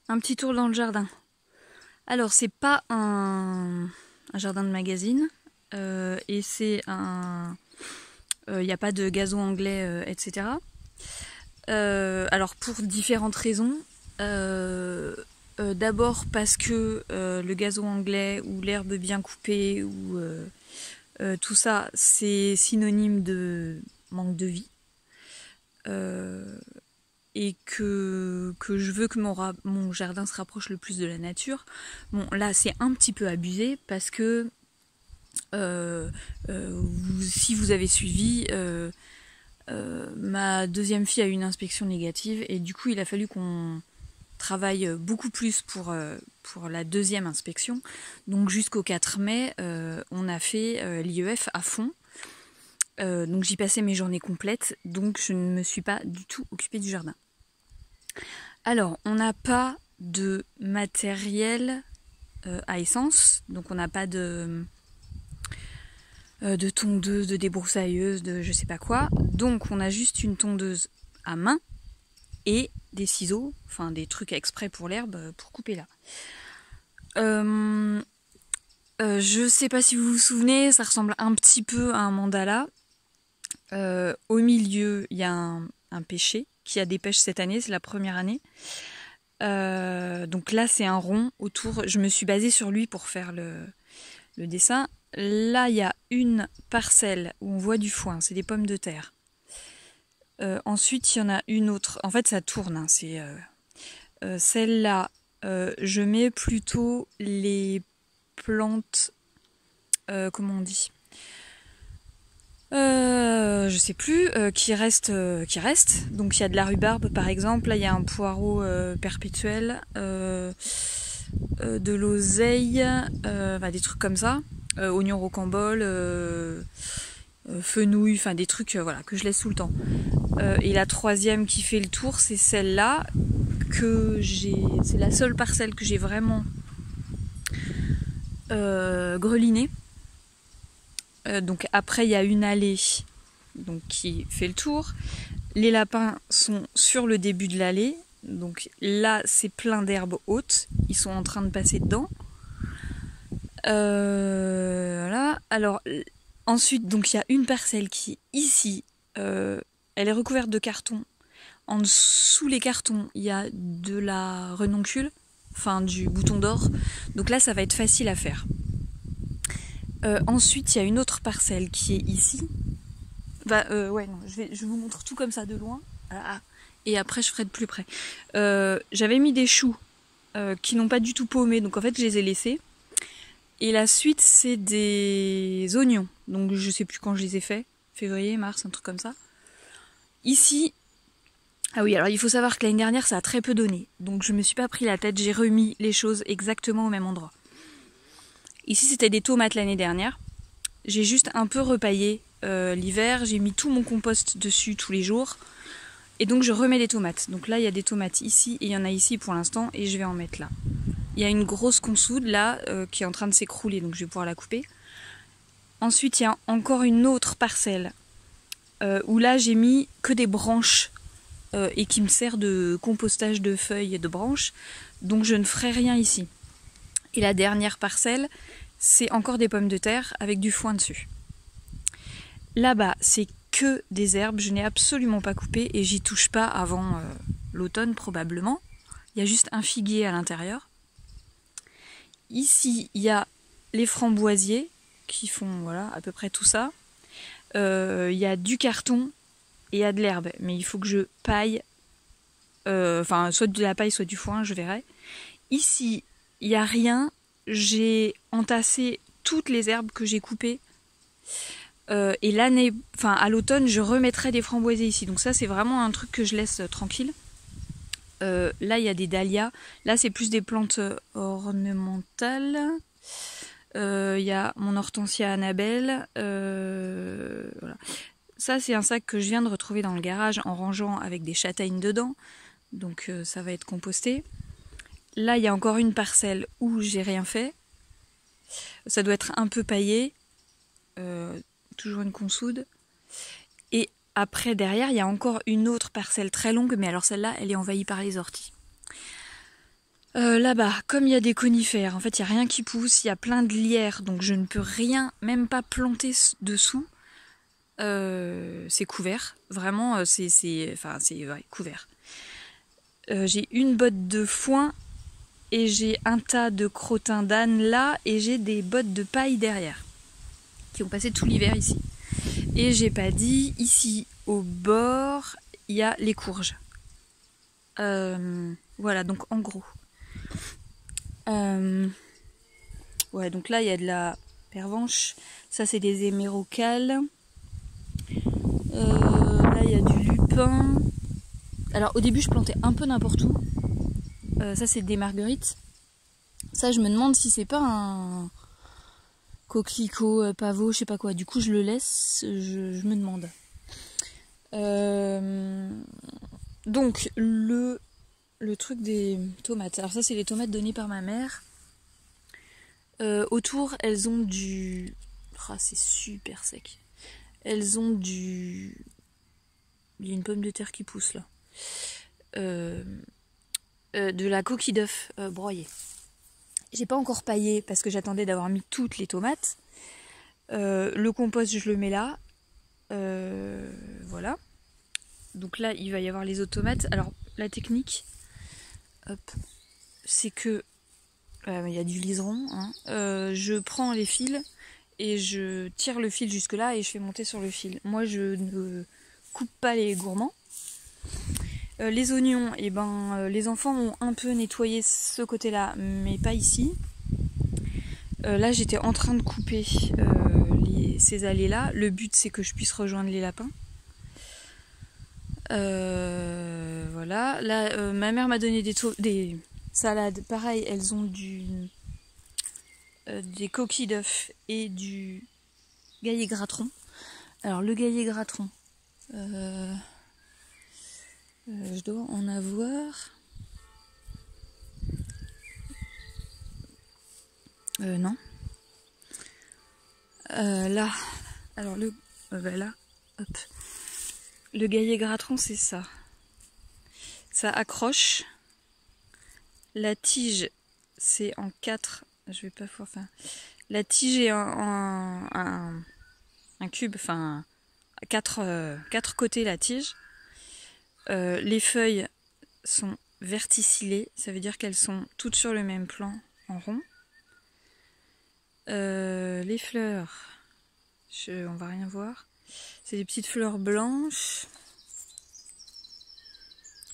Un petit tour dans le jardin. Alors, c'est pas un jardin de magazine. Et c'est un... Il n'y a pas de gazon anglais, etc. Alors, pour différentes raisons. D'abord parce que le gazon anglais ou l'herbe bien coupée ou tout ça, c'est synonyme de manque de vie. Et que je veux que mon jardin se rapproche le plus de la nature. Bon, là, c'est un petit peu abusé parce que si vous avez suivi, ma deuxième fille a eu une inspection négative et du coup, il a fallu qu'on travaille beaucoup plus pour la deuxième inspection. Donc jusqu'au 4 mai, on a fait l'IEF à fond. Donc j'y passais mes journées complètes, donc je ne me suis pas du tout occupée du jardin. Alors, on n'a pas de matériel à essence, donc on n'a pas de tondeuse, de débroussailleuse, de je sais pas quoi. Donc on a juste une tondeuse à main et des ciseaux, enfin des trucs exprès pour l'herbe, pour couper là. Je sais pas si vous vous souvenez, ça ressemble un petit peu à un mandala. Au milieu, il y a un pêcher qui a des pêches cette année, c'est la première année. Donc là, c'est un rond autour. Je me suis basée sur lui pour faire le dessin. Là, il y a une parcelle où on voit du foin, c'est des pommes de terre. Ensuite, il y en a une autre. En fait, ça tourne. Hein, c'est celle-là. Je mets plutôt les plantes. Comment on dit ? Je sais plus, qui reste. Donc il y a de la rhubarbe par exemple, là il y a un poireau perpétuel, de l'oseille, des trucs comme ça, oignon rocambole, fenouil, enfin des trucs voilà, que je laisse tout le temps. Et la troisième qui fait le tour, c'est celle-là, c'est la seule parcelle que j'ai vraiment grelinée. Donc après il y a une allée donc, qui fait le tour. Les lapins sont sur le début de l'allée. Donc là c'est plein d'herbes hautes. Ils sont en train de passer dedans. Voilà. Alors ensuite donc il y a une parcelle qui ici elle est recouverte de carton. En dessous les cartons il y a de la renoncule, enfin du bouton d'or. Donc là ça va être facile à faire. Ensuite, il y a une autre parcelle qui est ici. Je vous montre tout comme ça de loin. Et après, je ferai de plus près. J'avais mis des choux qui n'ont pas du tout paumé, donc en fait, je les ai laissés. Et la suite, c'est des oignons. Donc, je sais plus quand je les ai faits. Février, mars, un truc comme ça. Ici, ah oui, alors il faut savoir que l'année dernière, ça a très peu donné. Donc, je me suis pas pris la tête. J'ai remis les choses exactement au même endroit. Ici, c'était des tomates l'année dernière. J'ai juste un peu repaillé l'hiver. J'ai mis tout mon compost dessus tous les jours. Et donc, je remets des tomates. Donc là, il y a des tomates ici et il y en a ici pour l'instant. Et je vais en mettre là. Il y a une grosse consoude là qui est en train de s'écrouler. Donc, je vais pouvoir la couper. Ensuite, il y a encore une autre parcelle où là, j'ai mis que des branches et qui me sert de compostage de feuilles et de branches. Donc, je ne ferai rien ici. Et la dernière parcelle, c'est encore des pommes de terre avec du foin dessus. Là-bas, c'est que des herbes, je n'ai absolument pas coupé et j'y touche pas avant l'automne probablement. Il y a juste un figuier à l'intérieur. Ici, il y a les framboisiers qui font voilà, à peu près tout ça. Il y a du carton et il y a de l'herbe, mais il faut que je paille, soit de la paille, soit du foin, je verrai. Ici, il n'y a rien. J'ai entassé toutes les herbes que j'ai coupées. Et à l'automne, je remettrai des framboisiers ici. Donc ça, c'est vraiment un truc que je laisse tranquille. Là, il y a des dahlias. Là, c'est plus des plantes ornementales. Il y a mon hortensia Annabelle. Voilà. Ça, c'est un sac que je viens de retrouver dans le garage en rangeant avec des châtaignes dedans. Donc ça va être composté. Là, il y a encore une parcelle où j'ai rien fait. Ça doit être un peu paillé. Toujours une consoude. Et après, derrière, il y a encore une autre parcelle très longue. Mais alors celle-là, elle est envahie par les orties. Là-bas, comme il y a des conifères, en fait il n'y a rien qui pousse, il y a plein de lierre, donc je ne peux rien, même pas planter dessous. C'est couvert, vraiment, ouais, couvert. J'ai une botte de foin et j'ai un tas de crottins d'âne là et j'ai des bottes de paille derrière qui ont passé tout l'hiver ici. Et j'ai pas dit, ici au bord, il y a les courges. Voilà, donc en gros. Ouais, donc là il y a de la pervenche, ça c'est des émérocales. Là il y a du lupin. Alors au début je plantais un peu n'importe où. Ça c'est des marguerites. Ça je me demande si c'est pas un coquelicot, pavot, je sais pas quoi. Du coup je le laisse, je me demande. Donc le truc des tomates. Alors ça c'est les tomates données par ma mère. Autour elles ont du... Ah, c'est super sec. Elles ont du... Il y a une pomme de terre qui pousse là. De la coquille d'œuf broyée. J'ai pas encore paillé parce que j'attendais d'avoir mis toutes les tomates. Le compost je le mets là. Voilà. Donc là il va y avoir les autres tomates. Alors la technique, c'est que il y a du liseron. Hein. Je prends les fils et je tire le fil jusque là et je fais monter sur le fil. Moi je ne coupe pas les gourmands. Les oignons, et les enfants ont un peu nettoyé ce côté-là, mais pas ici. Là, j'étais en train de couper ces allées-là. Le but, c'est que je puisse rejoindre les lapins. Voilà. Là, ma mère m'a donné des salades. Pareil, elles ont des coquilles d'œufs et du gaillet gratron. Alors, le gaillet gratron... je dois en avoir. Non. Là. Alors là. Hop. Le gaillet gratron, c'est ça. Ça accroche. La tige, c'est en 4. Je vais pas pouvoir faire. La tige est un cube, enfin 4 côtés la tige. Les feuilles sont verticillées, ça veut dire qu'elles sont toutes sur le même plan en rond. Les fleurs, on va rien voir. C'est des petites fleurs blanches.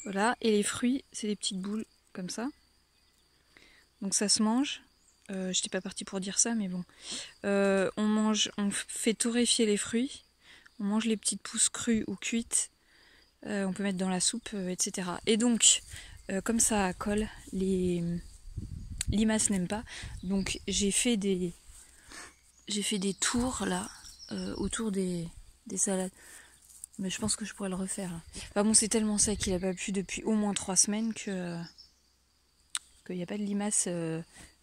Voilà, et les fruits, c'est des petites boules comme ça. Donc ça se mange. J'étais pas partie pour dire ça, mais bon. On fait torréfier les fruits. On mange les petites pousses crues ou cuites. On peut mettre dans la soupe, etc. Et donc, comme ça colle, les limaces n'aiment pas. Donc j'ai fait des tours là, autour des salades. Mais je pense que je pourrais le refaire. Là. Enfin bon, c'est tellement sec qu'il a pas plu depuis au moins 3 semaines qu'il n'y a pas de limaces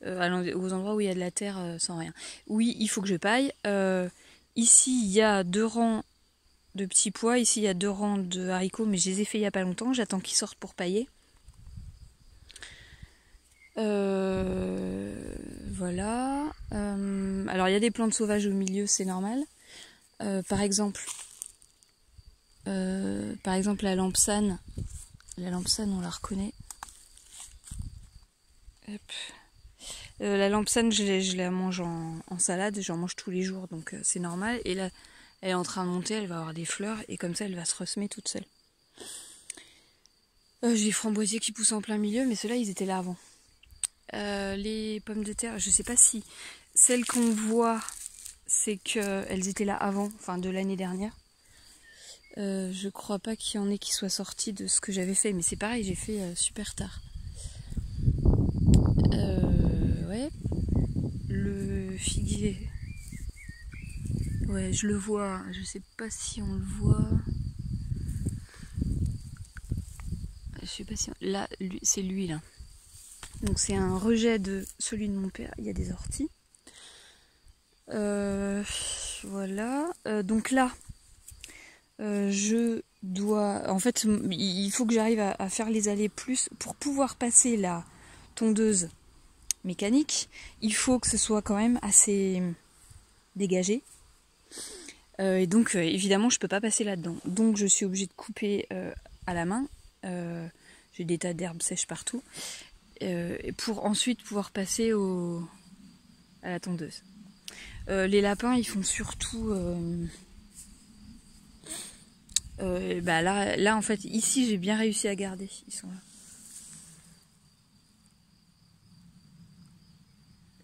aux endroits où il y a de la terre sans rien. Oui, il faut que je paille. Ici, il y a 2 rangs de petits pois. Ici, il y a 2 rangs de haricots, mais je les ai fait il n'y a pas longtemps. J'attends qu'ils sortent pour pailler. Voilà. Alors, il y a des plantes sauvages au milieu, c'est normal. Par exemple, la lampsane. La lampsane, on la reconnaît. Hop. La lampsane, je la mange en salade. J'en mange tous les jours, donc c'est normal. Et là, elle est en train de monter, elle va avoir des fleurs. Et comme ça, elle va se ressemer toute seule. J'ai des framboisiers qui poussent en plein milieu, mais ceux-là, ils étaient là avant. Les pommes de terre, je sais pas si celles qu'on voit, c'est qu'elles étaient là avant, enfin de l'année dernière. Je crois pas qu'il y en ait qui soient sortis de ce que j'avais fait, mais c'est pareil, j'ai fait super tard. Ouais. Le figuier. Ouais, je le vois, je sais pas si on le voit. Je sais pas si là, c'est lui là. Donc c'est un rejet de celui de mon père. Il y a des orties. Voilà. Donc là, je dois... En fait, il faut que j'arrive à faire les allées plus pour pouvoir passer là tondeuse mécanique, il faut que ce soit quand même assez dégagé. Et donc évidemment je peux pas passer là-dedans. Donc je suis obligée de couper à la main. J'ai des tas d'herbes sèches partout. Pour ensuite pouvoir passer à la tondeuse. Les lapins ils font surtout... là en fait ici j'ai bien réussi à garder. Ils sont là.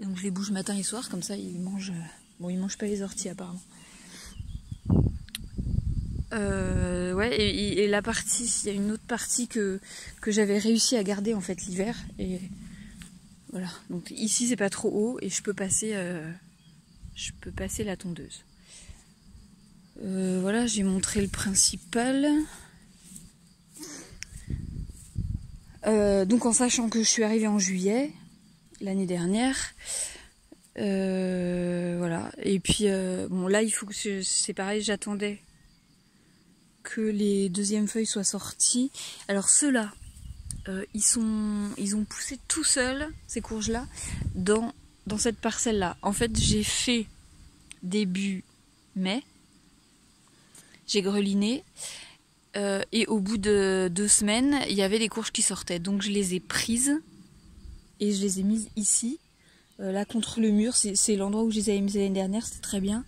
Donc je les bouge matin et soir, comme ça ils mangent... Bon, ils mangent pas les orties apparemment. Ouais, et la partie, il y a une autre partie que j'avais réussi à garder en fait l'hiver. Et voilà, donc ici c'est pas trop haut et je peux passer la tondeuse. Voilà, j'ai montré le principal. Donc en sachant que je suis arrivée en juillet l'année dernière. Voilà, et puis bon là il faut que c'est pareil, j'attendais que les deuxièmes feuilles soient sorties. Alors ceux-là, ils ont poussé tout seuls, ces courges-là, dans cette parcelle-là. En fait, j'ai fait début mai, j'ai greliné, et au bout de 2 semaines, il y avait des courges qui sortaient. Donc je les ai prises et je les ai mises ici, là contre le mur. C'est l'endroit où je les avais mises l'année dernière, c'était très bien.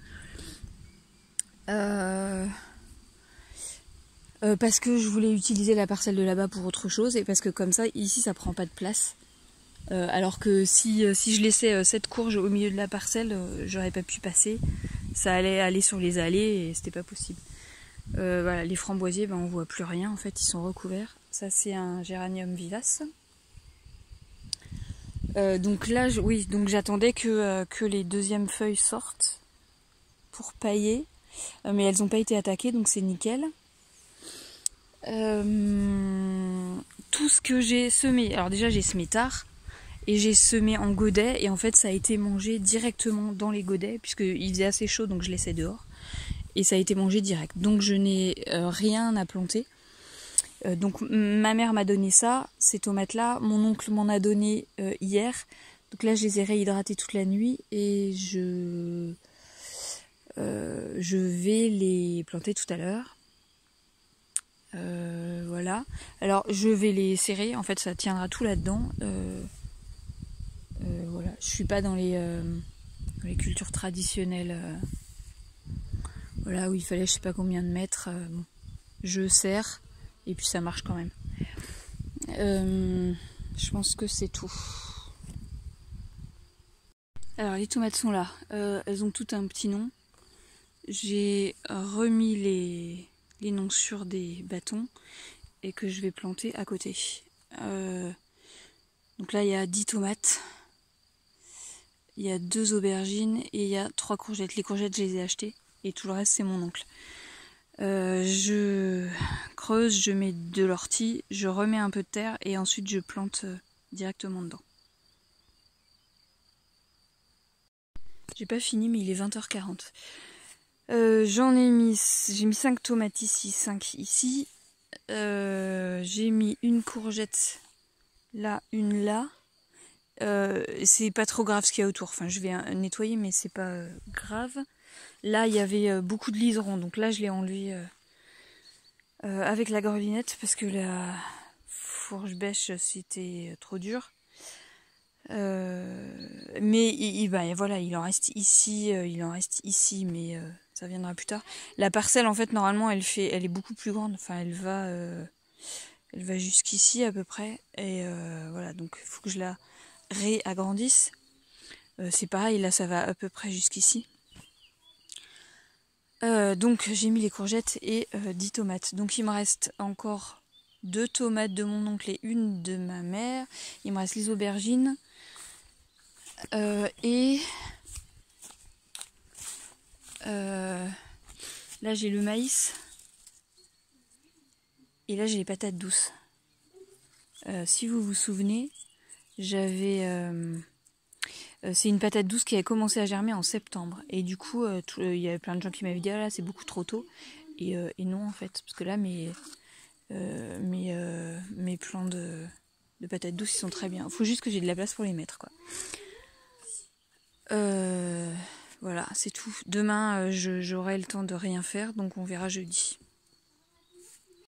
Parce que je voulais utiliser la parcelle de là-bas pour autre chose et parce que comme ça, ici, ça prend pas de place. Alors que si je laissais cette courge au milieu de la parcelle, j'aurais pas pu passer. Ça allait aller sur les allées et c'était pas possible. Voilà, les framboisiers, on voit plus rien en fait, ils sont recouverts. Ça, c'est un géranium vivace. Donc là, donc j'attendais que les deuxièmes feuilles sortent pour pailler, mais elles n'ont pas été attaquées, donc c'est nickel. Tout ce que j'ai semé, alors déjà j'ai semé tard et j'ai semé en godet et en fait ça a été mangé directement dans les godets puisqu'il faisait assez chaud donc je laissais dehors et ça a été mangé direct, donc je n'ai rien à planter. Donc ma mère m'a donné ça, ces tomates là, mon oncle m'en a donné hier, donc là je les ai réhydratées toute la nuit et je vais les planter tout à l'heure. Voilà, alors je vais les serrer, en fait ça tiendra tout là-dedans. Voilà, je suis pas dans les cultures traditionnelles, voilà, où il fallait je sais pas combien de mètres. Bon, je serre et puis ça marche quand même. Je pense que c'est tout. Alors les tomates sont là, elles ont toutes un petit nom. J'ai remis les noms sur des bâtons et que je vais planter à côté. Donc là il y a 10 tomates, il y a 2 aubergines et il y a 3 courgettes. Les courgettes je les ai achetées et tout le reste c'est mon oncle. Je creuse, je mets de l'ortie, je remets un peu de terre et ensuite je plante directement dedans. J'ai pas fini mais il est 20h40. J'ai mis 5 tomates ici, 5 ici. J'ai mis une courgette là, une là. C'est pas trop grave ce qu'il y a autour. Enfin, je vais nettoyer, mais c'est pas grave. Là, il y avait beaucoup de liserons, donc là, je l'ai enlevé avec la grelinette parce que la fourche bêche, c'était trop dur. Mais voilà, il en reste ici, mais ça viendra plus tard. La parcelle, en fait, normalement, elle est beaucoup plus grande. Enfin, elle va jusqu'ici à peu près. Et voilà, donc il faut que je la réagrandisse. C'est pareil, là, ça va à peu près jusqu'ici. Donc j'ai mis les courgettes et 10 tomates. Donc il me reste encore 2 tomates de mon oncle et une de ma mère. Il me reste les aubergines. Et là j'ai le maïs et là j'ai les patates douces. Si vous vous souvenez, c'est une patate douce qui avait commencé à germer en septembre et du coup il y avait plein de gens qui m'avaient dit ah là c'est beaucoup trop tôt et non en fait parce que là mes plants de de patates douces, ils sont très bien. Faut juste que j'ai de la place pour les mettre, quoi. Voilà, c'est tout. Demain, j'aurai le temps de rien faire, donc on verra jeudi.